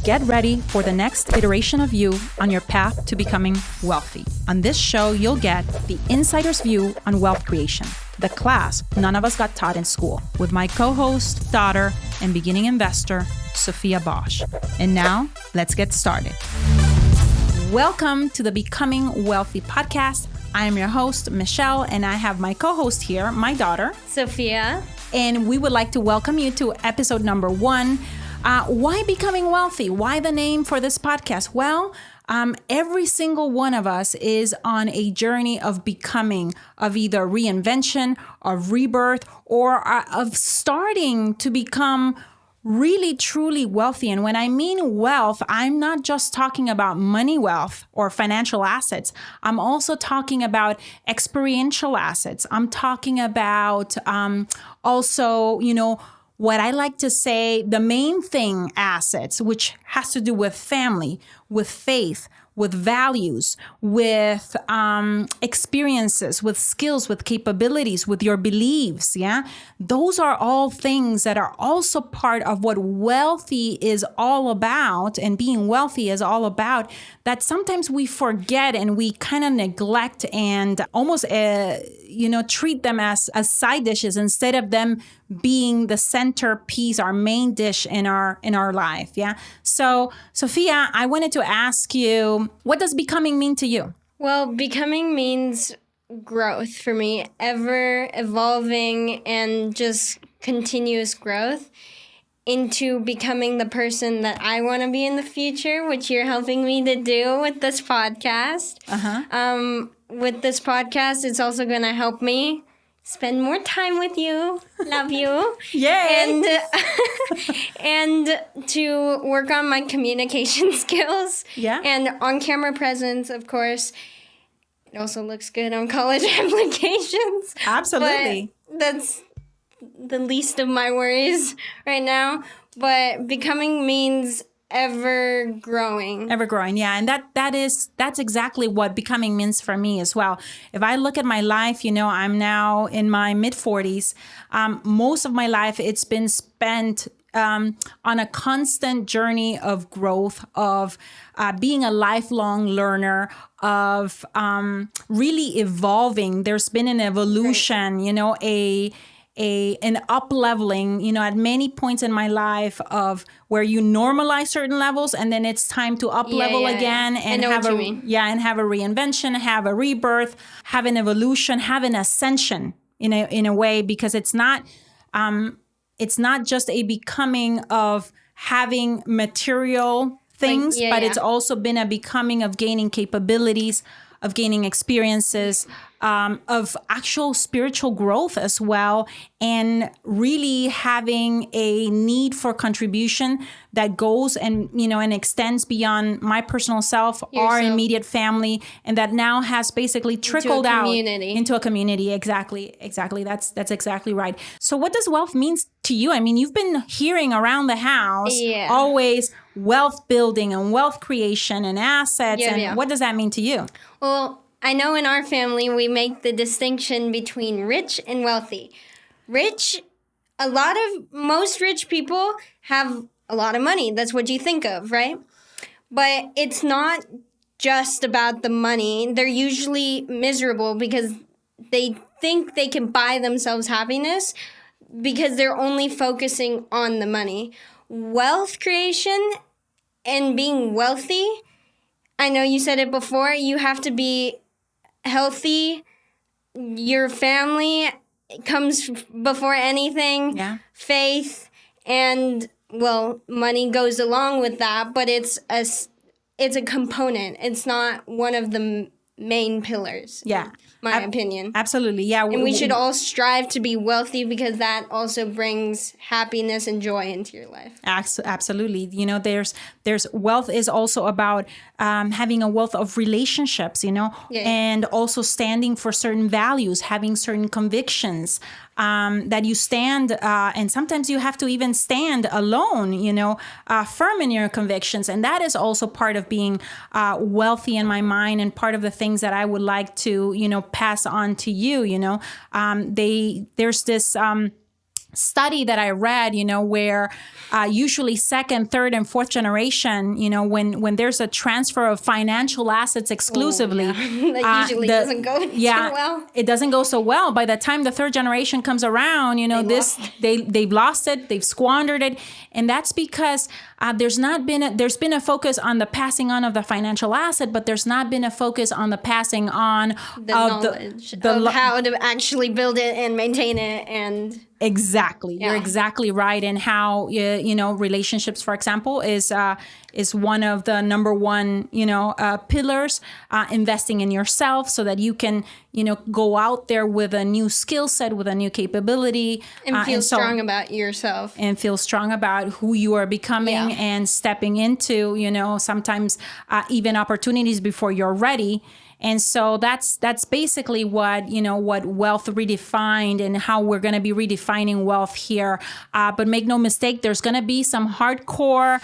Get ready for the next iteration of you on your path to becoming wealthy. On this show, you'll get the insider's view on wealth creation, the class none of us got taught in school, with my co-host, daughter, and beginning investor, Sophia Bosch. And now, let's get started. Welcome to the Becoming Wealthy podcast. I am your host, Michelle, and I have my co-host here, my daughter, Sophia. And we would like to welcome you to episode number 1. Why Becoming Wealthy? Why the name for this podcast? Well, every single one of us is on a journey of becoming, of either reinvention, of rebirth, or of starting to become really, truly wealthy. And when I mean wealth, I'm not just talking about money wealth or financial assets. I'm also talking about experiential assets. I'm talking about also, what I like to say, the main thing assets, which has to do with family, with faith, with values, with experiences, with skills, with capabilities, with your beliefs, yeah? Those are all things that are also part of what wealthy is all about, and being wealthy is all about, that sometimes we forget and we kind of neglect and almost, treat them as side dishes instead of them being the centerpiece, our main dish in our life, yeah? So, Sophia, I wanted to ask you, what does becoming mean to you? Well, becoming means growth for me, ever evolving and just continuous growth into becoming the person that I want to be in the future, which you're helping me to do with this podcast. With this podcast, it's also going to help me spend more time with you. Love you. Yay! And to work on my communication skills. Yeah. And on-camera presence, of course. It also looks good on college applications. Absolutely. But that's the least of my worries right now. But becoming means ever growing. Ever growing, yeah. And that's exactly what becoming means for me as well. If I look at my life, I'm now in my mid-40s. Most of my life, it's been spent on a constant journey of growth, of being a lifelong learner, of really evolving. There's been an evolution, right. An up-leveling, at many points in my life of where you normalize certain levels and then it's time to up-level again and have a reinvention, have a rebirth, have an evolution, have an ascension in a way, because it's not just a becoming of having material things, but it's also been a becoming of gaining capabilities, of gaining experiences, of actual spiritual growth as well, and really having a need for contribution that goes and extends beyond my personal self, our immediate family, and that now has basically trickled out into a community. Exactly. That's exactly right. So what does wealth mean to you? I mean, you've been hearing around the house always wealth building and wealth creation and assets. What does that mean to you? Well, I know in our family, we make the distinction between rich and wealthy. Most rich people have a lot of money. That's what you think of, right? But it's not just about the money. They're usually miserable because they think they can buy themselves happiness because they're only focusing on the money. Wealth creation and being wealthy, I know you said it before, you have to be healthy. Your family comes before anything. Yeah. Faith and, money goes along with that, but it's a component. It's not one of the main pillars. Yeah. My opinion. Absolutely. Yeah. And we should all strive to be wealthy because that also brings happiness and joy into your life. Absolutely. There's wealth is also about having a wealth of relationships, and also standing for certain values, having certain convictions, that you stand, and sometimes you have to even stand alone, firm in your convictions. And that is also part of being wealthy in my mind, and part of the things that I would like to, pass on to you. There's this study that I read, where usually second, third, and fourth generation, when there's a transfer of financial assets exclusively, that usually doesn't go too well. It doesn't go so well. By the time the third generation comes around, they've lost it, they've squandered it, and that's because there's been a focus on the passing on of the financial asset, but there's not been a focus on the passing on the knowledge of how to actually build it and maintain it. And exactly, you're exactly right. And how relationships, for example, is one of the number one pillars. Investing in yourself so that you can go out there with a new skill set, with a new capability, and feel strong about yourself, and feel strong about who you are becoming, and stepping into sometimes even opportunities before you're ready. And so that's basically what Wealth Redefined, and how we're going to be redefining wealth here. But make no mistake, there's going to be some hardcore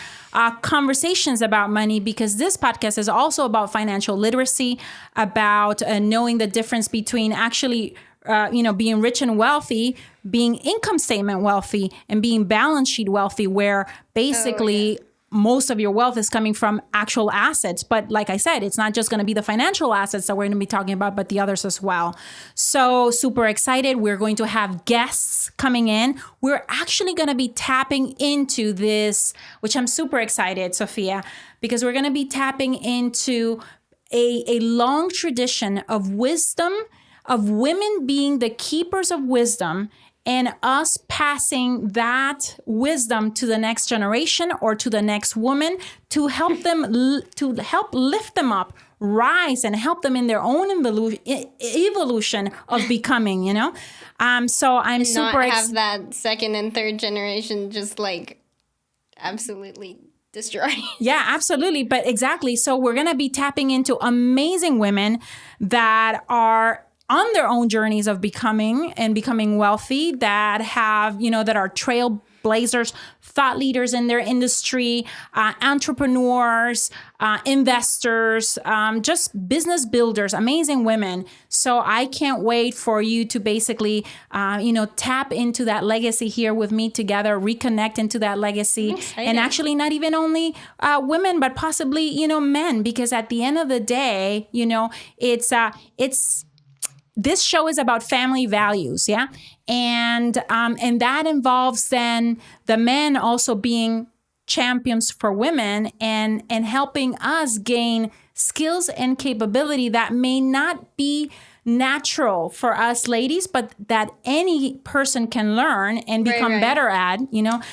conversations about money, because this podcast is also about financial literacy, about knowing the difference between actually being rich and wealthy, being income statement wealthy, and being balance sheet wealthy, where basically most of your wealth is coming from actual assets. But like I said, it's not just going to be the financial assets that we're going to be talking about, but the others as well. So super excited. We're going to have guests coming in. We're actually going to be tapping into this, which I'm super excited, Sophia, because we're going to be tapping into a long tradition of wisdom, of women being the keepers of wisdom, and us passing that wisdom to the next generation or to the next woman to help them, to help lift them up, rise, and help them in their own evolution of becoming, So I'm super excited. Have that second and third generation just absolutely destroyed. Yeah, absolutely. But exactly. So we're going to be tapping into amazing women that are on their own journeys of becoming wealthy, that have, that are trailblazers, thought leaders in their industry, entrepreneurs, investors, just business builders, amazing women. So I can't wait for you to basically, tap into that legacy here with me together, reconnect into that legacy. And actually not even only women, but possibly, men, because at the end of the day, it's this show is about family values, and that involves then the men also being champions for women and helping us gain skills and capability that may not be natural for us ladies, but that any person can learn and become better at.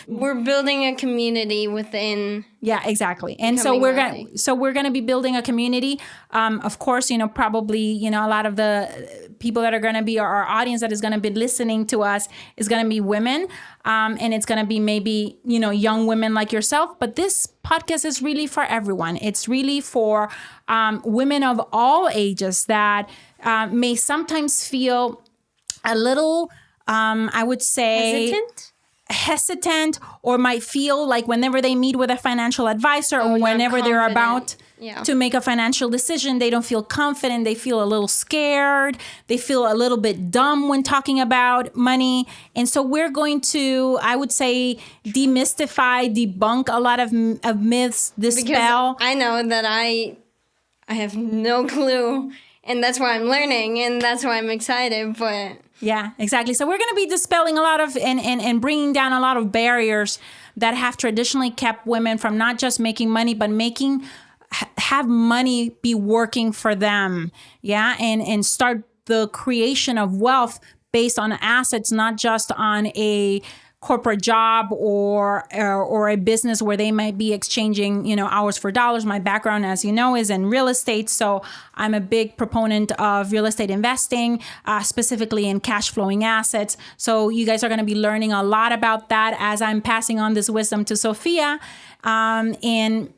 We're building a community within. Yeah, exactly. And so we're going to be building a community. Of course, probably, a lot of the people that are going to be our audience that is going to be listening to us is going to be women. And it's going to be maybe, young women like yourself. But this podcast is really for everyone. It's really for women of all ages that may sometimes feel a little, I would say, hesitant, or might feel like whenever they meet with a financial advisor or whenever they're about to make a financial decision, they don't feel confident. They feel a little scared. They feel a little bit dumb when talking about money. And so we're going to, I would say, demystify, debunk a lot of myths, dispel. Because I know that I have no clue. And that's why I'm learning, and that's why I'm excited. But yeah, exactly. So we're going to be dispelling a lot of and bringing down a lot of barriers that have traditionally kept women from not just making money, but have money be working for them. Yeah, and start the creation of wealth based on assets, not just on a corporate job or a business where they might be exchanging, hours for dollars. My background, as you know, is in real estate. So I'm a big proponent of real estate investing, specifically in cash flowing assets. So you guys are going to be learning a lot about that as I'm passing on this wisdom to Sophia. And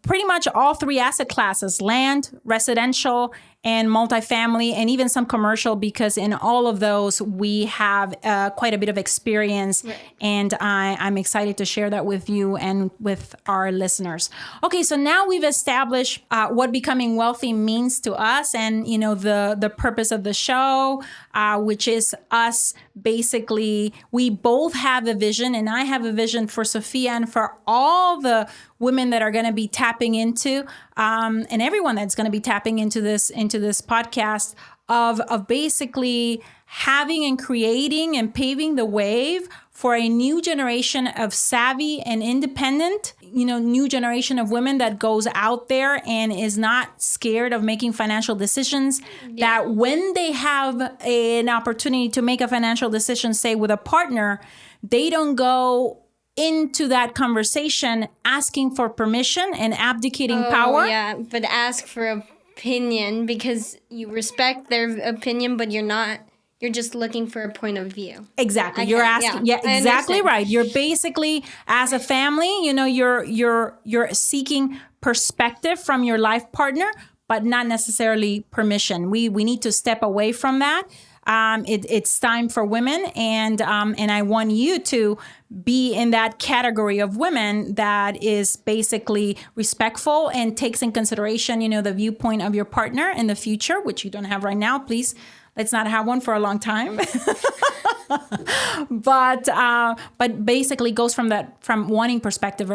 pretty much all three asset classes, land, residential, and multifamily, and even some commercial, because in all of those we have quite a bit of experience. Right. And I'm excited to share that with you and with our listeners. Okay, so now we've established what becoming wealthy means to us, and the purpose of the show, which is us basically, we both have a vision, and I have a vision for Sophia and for all the women that are going to be tapping into, and everyone that's going to be tapping into this podcast, of basically having and creating and paving the wave for a new generation of savvy and independent, new generation of women that goes out there and is not scared of making financial decisions. Yeah. That when they have an opportunity to make a financial decision, say with a partner, they don't go into that conversation asking for permission and abdicating power. Yeah, but ask for opinion, because you respect their opinion, but you're just looking for a point of view. Exactly. You're asking. Yeah, exactly right. You're basically, as a family, you're seeking perspective from your life partner, but not necessarily permission. We need to step away from that. It's time for women, and I want you to be in that category of women that is basically respectful and takes in consideration, the viewpoint of your partner in the future, which you don't have right now. Please, let's not have one for a long time. But basically goes from wanting perspective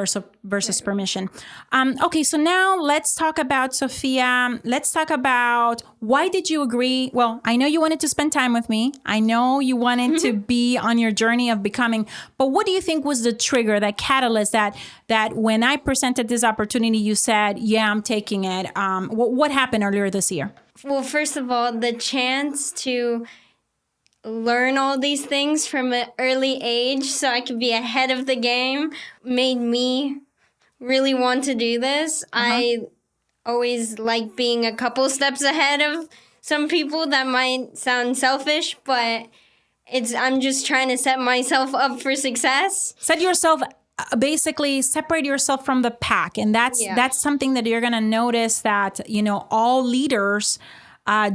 versus permission. Okay, so now let's talk about Sophia. Let's talk about, why did you agree? Well, I know you wanted to spend time with me. I know you wanted to be on your journey of becoming, but what do you think was the trigger, that catalyst, that when I presented this opportunity, you said, yeah, I'm taking it. What happened earlier this year? Well, first of all, the chance to learn all these things from an early age so I could be ahead of the game made me really want to do this. I always like being a couple steps ahead of some people. That might sound selfish, but I'm just trying to set myself up for success. Basically separate yourself from the pack. And that's something that you're going to notice that, all leaders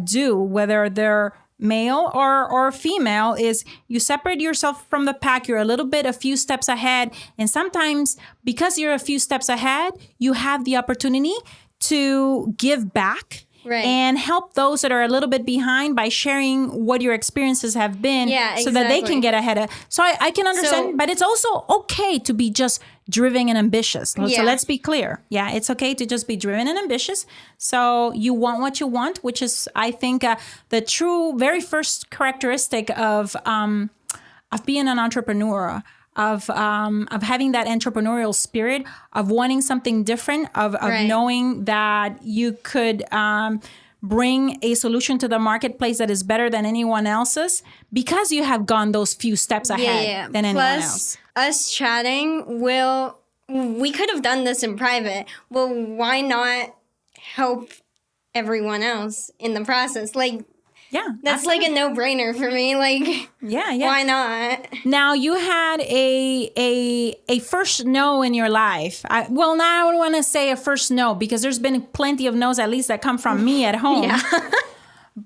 do, whether they're male or female, is you separate yourself from the pack. You're a few steps ahead. And sometimes because you're a few steps ahead, you have the opportunity to give back. Right. And help those that are a little bit behind by sharing what your experiences have been, so that they can get ahead of. So I can understand, but it's also okay to be just driven and ambitious. Yeah. So let's be clear. Yeah, it's okay to just be driven and ambitious. So you want what you want, which is, I think, the true very first characteristic of being an entrepreneur. Of having that entrepreneurial spirit, of wanting something different, of knowing that you could bring a solution to the marketplace that is better than anyone else's, because you have gone those few steps ahead than anyone else. Us chatting, we could have done this in private. Well, why not help everyone else in the process? That's absolutely. Like a no-brainer for me. Why not? Now, you had a first no in your life. Now I don't want to say a first no, because there's been plenty of no's, at least that come from me at home. Yeah.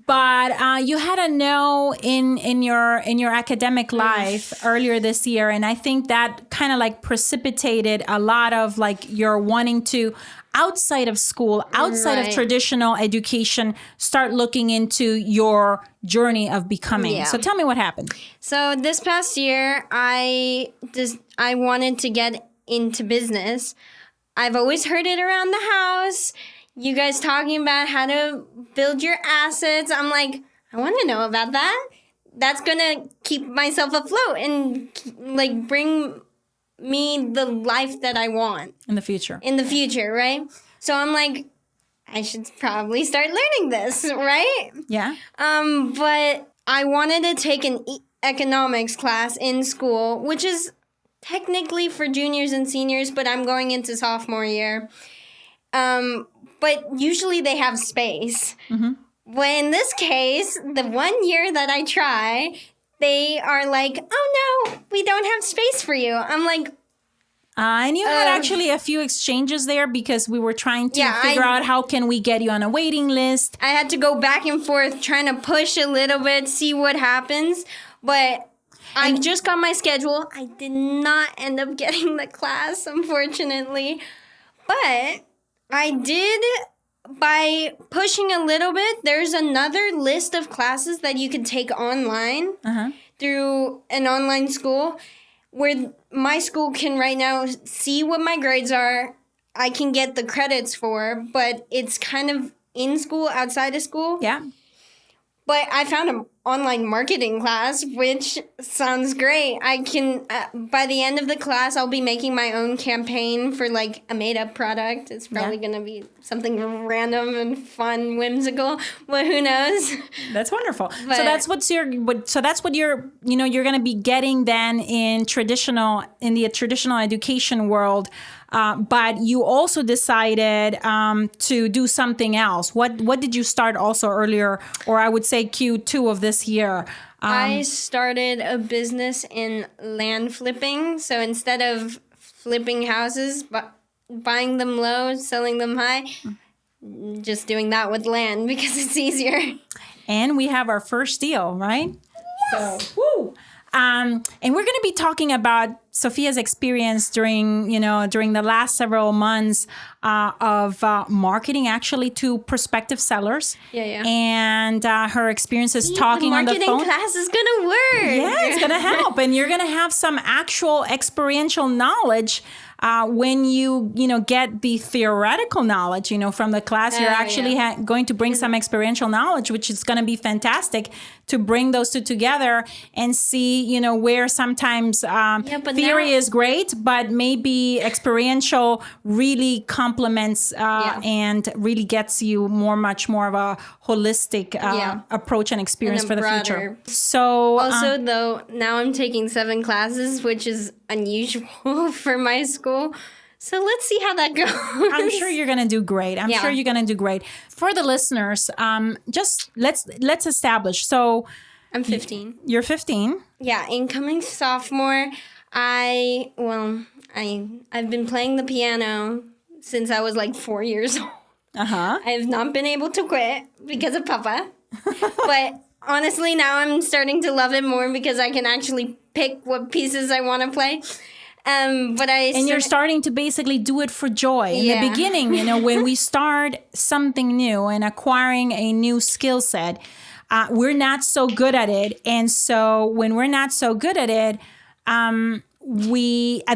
But you had a no in your academic life earlier this year, and I think that kind of precipitated a lot of your wanting to, outside of school, outside of traditional education, start looking into your journey of becoming. Yeah. So tell me what happened. So this past year, I wanted to get into business. I've always heard it around the house. You guys talking about how to build your assets. I'm like, I want to know about that. That's going to keep myself afloat and bring me the life that I want. In the future, right? So I'm like, I should probably start learning this, right? Yeah. But I wanted to take an economics class in school, which is technically for juniors and seniors, but I'm going into sophomore year. But usually they have space. Mm-hmm. But in this case, the 1 year that I try, they are like, oh no, we don't have space for you. I'm like, And you had actually a few exchanges there because we were trying to figure out how can we get you on a waiting list. I had to go back and forth trying to push a little bit, see what happens. But I just got my schedule. I did not end up getting the class, unfortunately. But I did, by pushing a little bit, there's another list of classes that you could take online through an online school where my school can right now see what my grades are. I can get the credits for, but it's kind of in school, outside of school. Yeah. But I found an online marketing class, which sounds great. I can, by the end of the class, I'll be making my own campaign for like a made-up product. It's probably going to be something random and fun, whimsical, but who knows? That's wonderful. But, so that's what you're going to be getting then in the traditional education world. But you also decided to do something else. What did you start also earlier, or I would say Q2 of this year? I started a business in land flipping. So instead of flipping houses, but buying them low, selling them high, just doing that with land because it's easier. And we have our first deal, right? Yes. So, woo! And we're going to be talking about Sophia's experience during the last several months of marketing actually to prospective sellers. Yeah. And her experiences talking on the phone. The marketing class is going to work. Yeah, it's going to help. And you're going to have some actual experiential knowledge when you get the theoretical knowledge, from the class. You're actually going to bring some experiential knowledge, which is going to be fantastic to bring those two together and see, where sometimes theory is great, but maybe experiential really complements and really gets you much more of a holistic approach and experience for the future. So also, though, now I'm taking 7 classes, which is unusual for my school. So let's see how that goes. I'm sure you're going to do great. I'm sure you're going to do great. For the listeners, just let's establish. So I'm 15. You're 15. Yeah, incoming sophomore. I've been playing the piano since I was like 4 years old. I have not been able to quit because of Papa. But honestly, now I'm starting to love it more because I can actually pick what pieces I want to play. You're starting to basically do it for joy. In the beginning, when we start something new and acquiring a new skill set, we're not so good at it. And so when we're not so good at it, at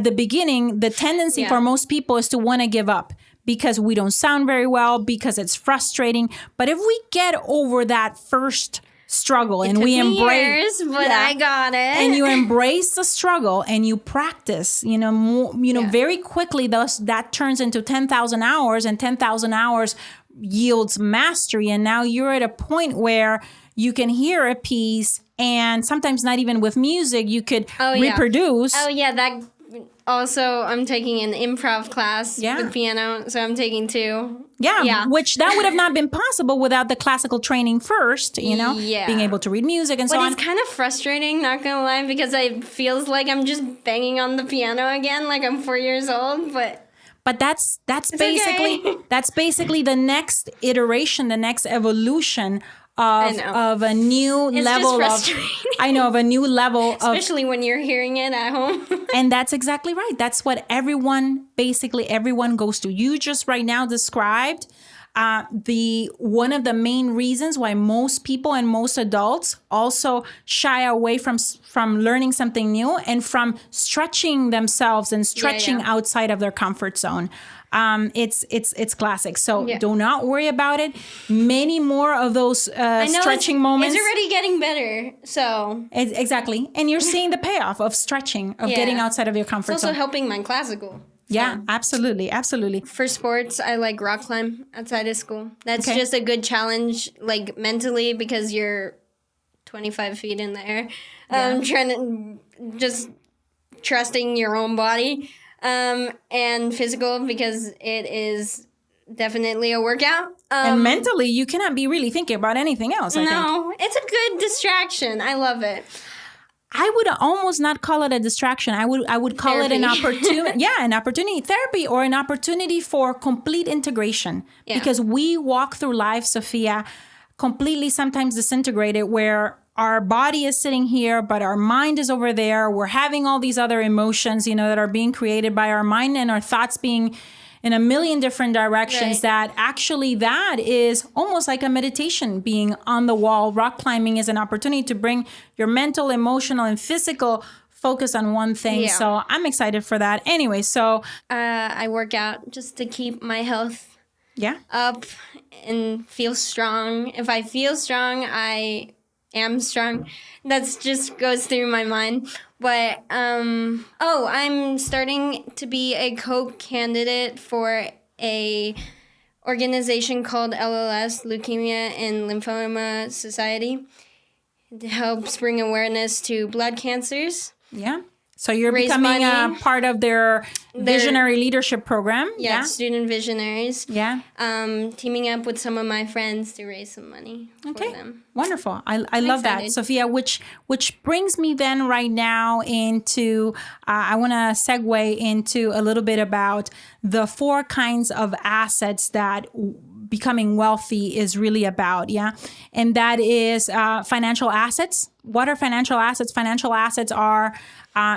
the beginning, the tendency for most people is to want to give up because we don't sound very well, because it's frustrating. But if we get over that first struggle and we embrace I got it, and you embrace the struggle and you practice, very quickly that turns into 10,000 hours, and 10,000 hours yields mastery. And now you're at a point where you can hear a piece, and sometimes not even with music, you could reproduce. That also, I'm taking an improv class with piano, so I'm taking 2. Which that would have not been possible without the classical training first, being able to read music and so on. But it's kind of frustrating, not gonna lie, because it feels like I'm just banging on the piano again, like I'm 4 years old, But that's basically the next iteration, the next evolution of a new level of a new level especially when you're hearing it at home. And that's exactly right. That's what everyone goes through. You just right now described one of the main reasons why most people and most adults also shy away from learning something new and from stretching themselves and stretching outside of their comfort zone. It's classic. So do not worry about it. Many more of those stretching moments. It's already getting better. So exactly. And you're seeing the payoff of stretching, of getting outside of your comfort zone. It's also helping my classical. Yeah, absolutely. For sports, I like rock climb outside of school. That's just a good challenge, like mentally, because you're 25 feet in the air. Trying to just trusting your own body. And physical, because it is definitely a workout. And mentally, you cannot be really thinking about anything else, I think. No, it's a good distraction. I love it. I would almost not call it a distraction. I would call it an opportunity. Yeah, an opportunity, therapy, or an opportunity for complete integration. Yeah. Because we walk through life, Sophia, completely sometimes disintegrated, where our body is sitting here, but our mind is over there. We're having all these other emotions, that are being created by our mind, and our thoughts being in a million different directions. Right. That actually, that is almost like a meditation, being on the wall. Rock climbing is an opportunity to bring your mental, emotional, and physical focus on one thing. Yeah. So I'm excited for that. Anyway, so I work out just to keep my health up and feel strong. If I feel strong, I am strong. That just goes through my mind. But, I'm starting to be a co-candidate for a organization called LLS, Leukemia and Lymphoma Society. It helps bring awareness to blood cancers. Yeah. So you're becoming a part of their visionary leadership program. Yeah, student visionaries. Yeah. Teaming up with some of my friends to raise some money for them. Wonderful. I love that, Sophia, which brings me then right now into, I want to segue into a little bit about the 4 kinds of assets that becoming wealthy is really about. Yeah. And that is financial assets. What are financial assets? Financial assets are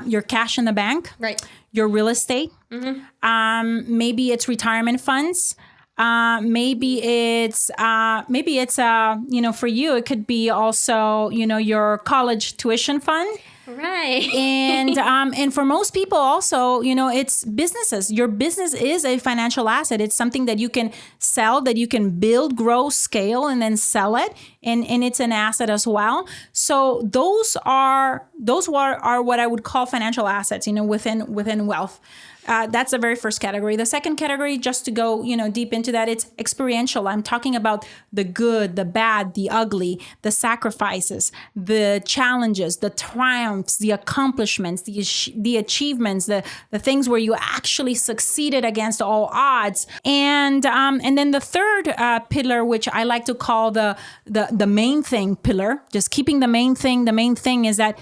your cash in the bank, right? Your real estate. Mm-hmm. Maybe it's retirement funds. Maybe it's for you, it could be also, your college tuition fund. Right. And for most people also, it's businesses. Your business is a financial asset. It's something that you can sell, that you can build, grow, scale, and then sell it. And it's an asset as well. So those are what I would call financial assets, within wealth. That's the very first category. The second category, just to go, deep into that, it's experiential. I'm talking about the good, the bad, the ugly, the sacrifices, the challenges, the triumphs, the accomplishments, the achievements, the things where you actually succeeded against all odds. And then the third pillar, which I like to call the main thing pillar, just keeping the main thing. The main thing is that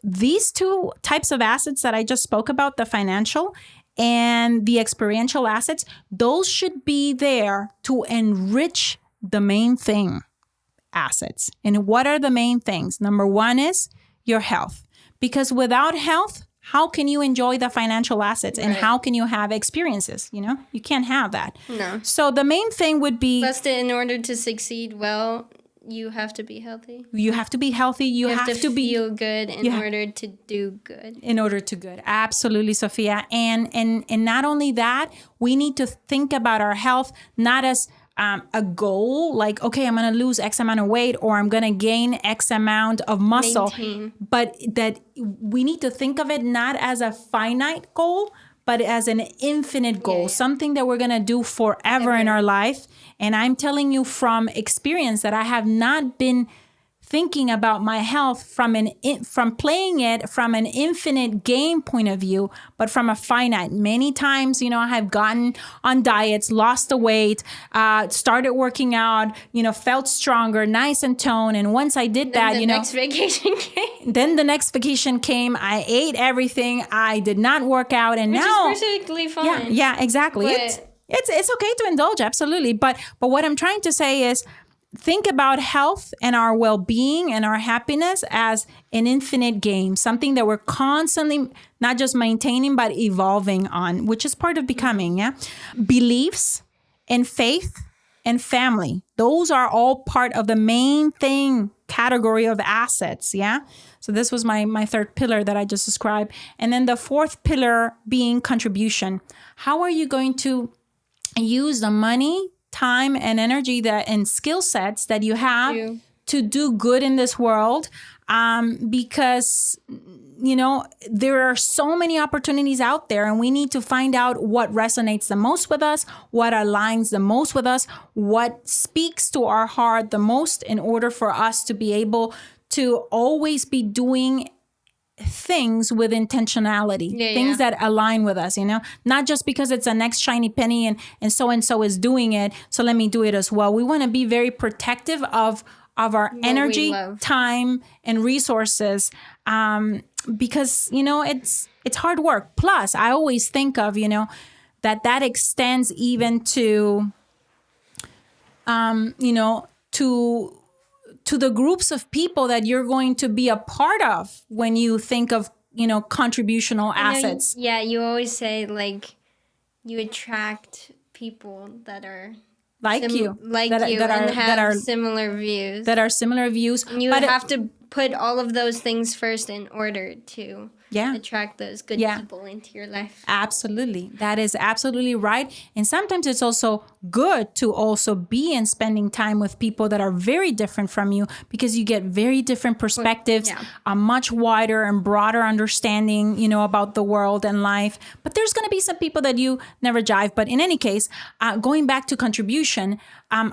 these 2 types of assets that I just spoke about, the financial and the experiential assets, those should be there to enrich the main thing assets. And what are the main things? Number 1 is your health. Because without health, how can you enjoy the financial assets? And how can you have experiences? You can't have that. No. So the main thing would be... Plus, in order to succeed well, you have to be healthy. You have to be healthy. You have to feel good in order to do good. In order to good. Absolutely, Sophia. And not only that, we need to think about our health not as a goal, like, okay, I'm going to lose X amount of weight or I'm going to gain X amount of muscle. But that we need to think of it not as a finite goal, but as an infinite goal, something that we're going to do forever in our life. And I'm telling you from experience that I have not been thinking about my health from playing it from an infinite game point of view, but from a finite. Many times, I have gotten on diets, lost the weight, started working out, felt stronger, nice and toned. And once I did that, next vacation came. Then the next vacation came. I ate everything. I did not work out, and Which now is perfectly fine. Yeah, exactly. But it's okay to indulge, absolutely. But what I'm trying to say is, think about health and our well-being and our happiness as an infinite game, something that we're constantly not just maintaining, but evolving on, which is part of becoming, yeah? Beliefs and faith and family. Those are all part of the main thing category of assets, yeah? So this was my third pillar that I just described. And then the fourth pillar being contribution. How are you going to use the money, time, and energy and skill sets that you have to do good in this world? Because, there are so many opportunities out there, and we need to find out what resonates the most with us, what aligns the most with us, what speaks to our heart the most, in order for us to be able to always be doing things with intentionality, things that align with us, not just because it's a next shiny penny and so is doing it, so let me do it as well. We want to be very protective of of our we energy, love. time, and resources, because, you know, it's hard work. Plus, I always think of, you know, that extends even to, you know, to the groups of people that you're going to be a part of when you think of, you know, contributional assets. You always say, like, you attract people that are Like you, that are similar views. That are similar views. And you have to put all of those things first in order to attract those good people into your life. Absolutely. That is absolutely right. And sometimes it's also good to also be in spending time with people that are very different from you, because you get very different perspectives, a much wider and broader understanding, you know, about the world and life. But there's going to be some people that you never jive. But in any case, going back to contribution,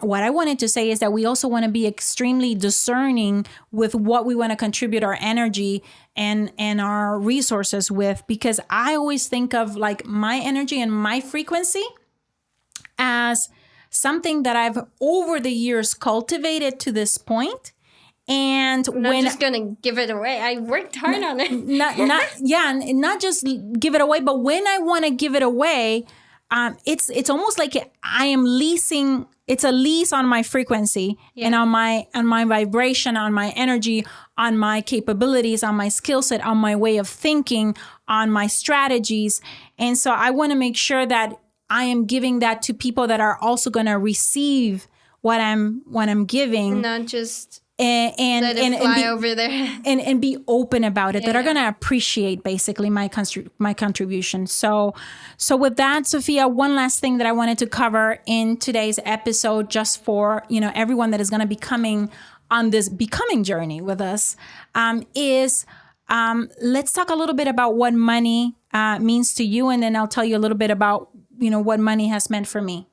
what I wanted to say is that we also want to be extremely discerning with what we want to contribute our energy and our resources with, because I always think of like my energy and my frequency as something that I've over the years cultivated to this point. And I'm not just gonna give it away. I worked hard on it. Not just give it away, but when I want to give it away, it's almost like I am leasing. It's a lease on my frequency and on my vibration, on my energy, on my capabilities, on my skill set, on my way of thinking, on my strategies. And so I want to make sure that I am giving that to people that are also going to receive what I'm giving, not just and let it fly over there and be open about it, that are going to appreciate basically my contribution. So with that, Sophia, one last thing that I wanted to cover in today's episode, just for, you know, everyone that is going to be coming on this becoming journey with us, is let's talk a little bit about what money means to you, and then I'll tell you a little bit about, you know, what money has meant for me.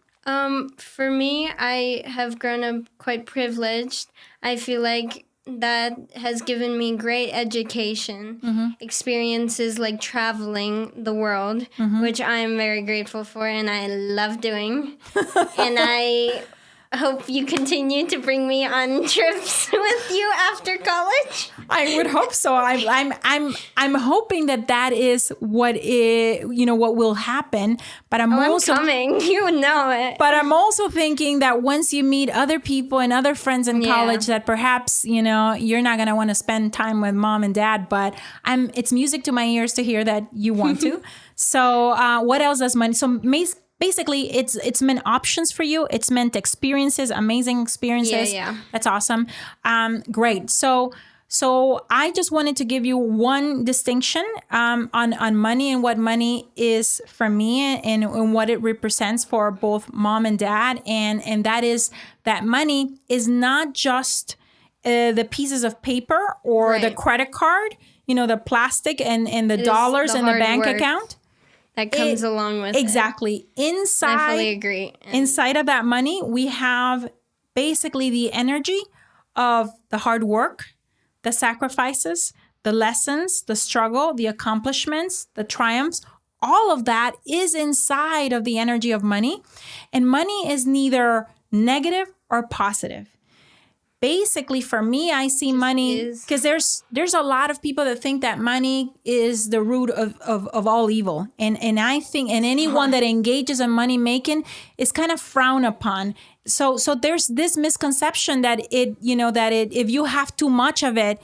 For me, I have grown up quite privileged. I feel like that has given me great education, experiences like traveling the world, which I'm very grateful for and I love doing. And I hope you continue to bring me on trips with you after college. I would hope so. I'm hoping that is what what will happen. But I'm coming. You know it. But I'm also thinking that once you meet other people and other friends in college, that perhaps, you know, you're not gonna want to spend time with mom and dad. But it's music to my ears to hear that you want to. So what else does money? So basically, it's meant options for you. It's meant experiences, amazing experiences. Yeah. That's awesome. Great. So I just wanted to give you one distinction on money and what money is for me and what it represents for both mom and dad. And that is that money is not just the pieces of paper or the credit card, you know, the plastic and the dollars in the bank account. That comes along with exactly. Inside, I fully agree. Inside of that money, we have basically the energy of the hard work, the sacrifices, the lessons, the struggle, the accomplishments, the triumphs. All of that is inside of the energy of money. And money is neither negative or positive. Basically, for me, I see money because there's a lot of people that think that money is the root of all evil. And I think anyone that engages in money making is kind of frowned upon. So there's this misconception that if you have too much of it,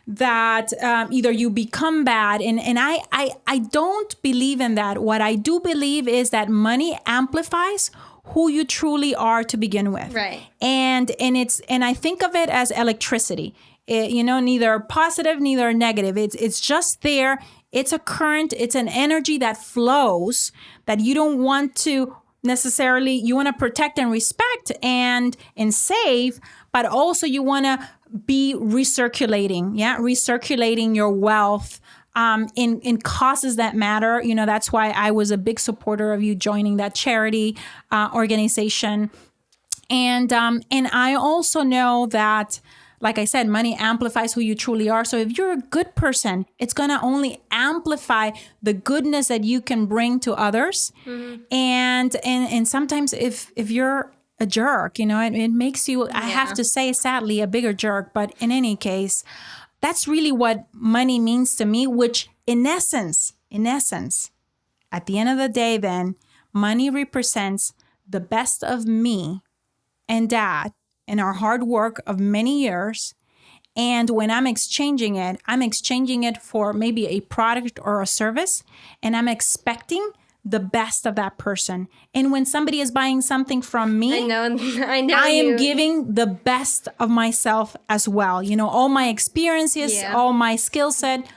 that either you become bad. And I don't believe in that. What I do believe is that money amplifies who you truly are to begin with. Right. And I think of it as electricity. Neither positive, neither negative. It's just there. It's a current, it's an energy that flows that you don't want to necessarily, you want to protect and respect and save, but also you want to be recirculating, recirculating your wealth in causes that matter. That's why I was a big supporter of you joining that charity organization. And I also know that, like I said, money amplifies who you truly are. So if you're a good person, it's going to only amplify the goodness that you can bring to others. Mm-hmm. And sometimes if you're a jerk. It makes you, I have to say, sadly, a bigger jerk. But in any case, that's really what money means to me, which in essence, at the end of the day, then money represents the best of me and Dad and our hard work of many years. And when I'm exchanging it for maybe a product or a service, and I'm expecting the best of that person. And when somebody is buying something from me, I am giving the best of myself as well. All my experiences, all my skill set,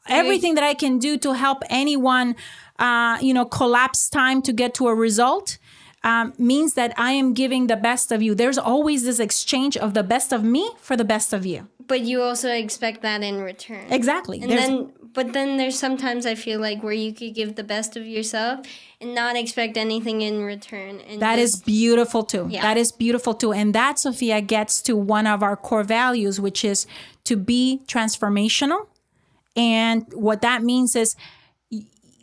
everything that I can do to help anyone, collapse time to get to a result. Means that I am giving the best of you. There's always this exchange of the best of me for the best of you. But you also expect that in return. Exactly. But then there's sometimes I feel like where you could give the best of yourself and not expect anything in return. And that is beautiful too. Yeah. That is beautiful too. And that, Sophia, gets to one of our core values, which is to be transformational. And what that means is,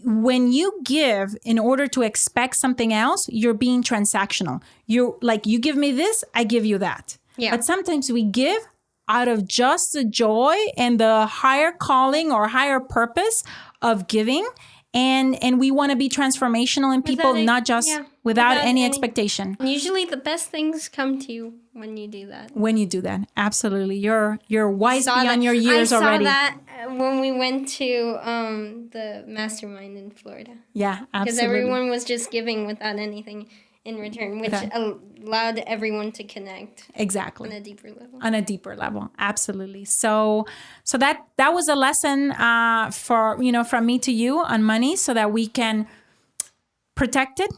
when you give in order to expect something else, you're being transactional. You give me this, I give you that. Yeah. But sometimes we give out of just the joy and the higher calling or higher purpose of giving. And we want to be transformational in people, not just without any expectation. Usually the best things come to you when you do that. When you do that. Absolutely. You're wise beyond your years already. I saw that when we went to the mastermind in Florida. Yeah, absolutely. Because everyone was just giving without anything in return, which allowed everyone to connect. Exactly. On a deeper level. On a deeper level. Absolutely. So that was a lesson from me to you on money, so that we can protect it.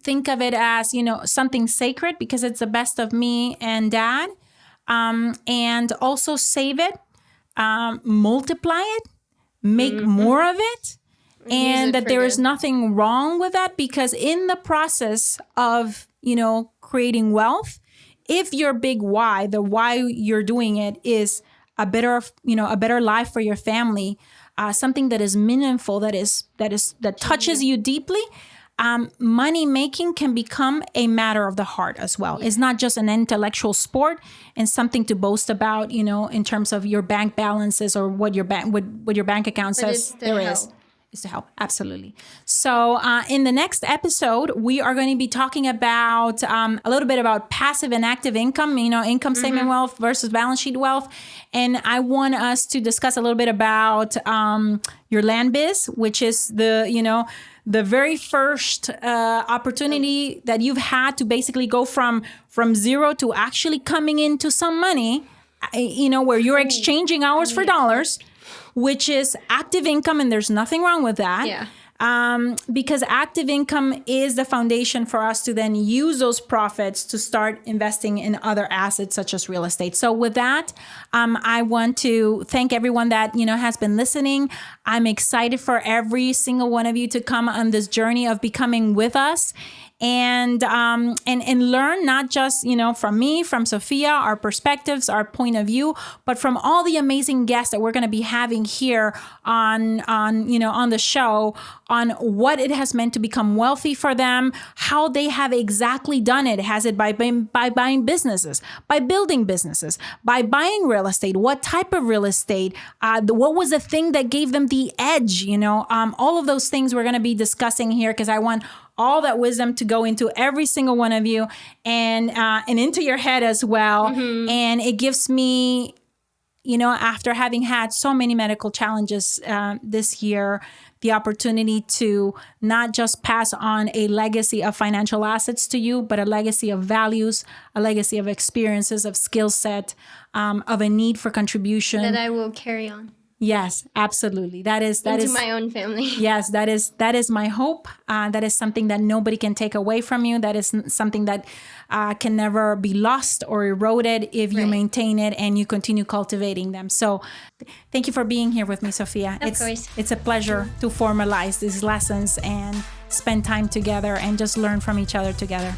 Think of it as, something sacred, because it's the best of me and Dad. And also save it, multiply it, make more of it. And that there is nothing wrong with that, because in the process of, creating wealth, if your big why, the why you're doing it is a better life for your family, something that is meaningful, that touches you deeply, money making can become a matter of the heart as well. It's not just an intellectual sport and something to boast about, in terms of your bank balances or what your bank account says there is. Is to help. Absolutely. So in the next episode, we are going to be talking about a little bit about passive and active income, income statement wealth versus balance sheet wealth. And I want us to discuss a little bit about your land biz, which is the very first opportunity that you've had to basically go from zero to actually coming into some money, where you're exchanging hours for dollars, which is active income, and there's nothing wrong with that. Yeah. Because active income is the foundation for us to then use those profits to start investing in other assets such as real estate. So with that, I want to thank everyone that, has been listening. I'm excited for every single one of you to come on this journey of becoming with us. And learn not just, from me, from Sophia, our perspectives, our point of view, but from all the amazing guests that we're going to be having here on the show, on what it has meant to become wealthy for them, how they have exactly done it. Has it by buying businesses, by building businesses, by buying real estate? What type of real estate? What was the thing that gave them the edge? All of those things we're going to be discussing here, because I want all that wisdom to go into every single one of you and into your head as well. And it gives me, after having had so many medical challenges this year, the opportunity to not just pass on a legacy of financial assets to you, but a legacy of values, a legacy of experiences, of skill set, of a need for contribution. That I will carry on. Yes, absolutely. That is my own family. Yes, that is my hope. That is something that nobody can take away from you. That is something that can never be lost or eroded if you maintain it and you continue cultivating them. So thank you for being here with me, Sophia. Of course. It's a pleasure to formalize these lessons and spend time together and just learn from each other together.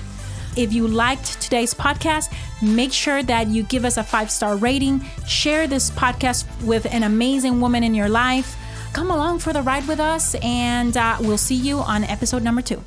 If you liked today's podcast, make sure that you give us a 5-star rating. Share this podcast with an amazing woman in your life. Come along for the ride with us, and we'll see you on episode number 2.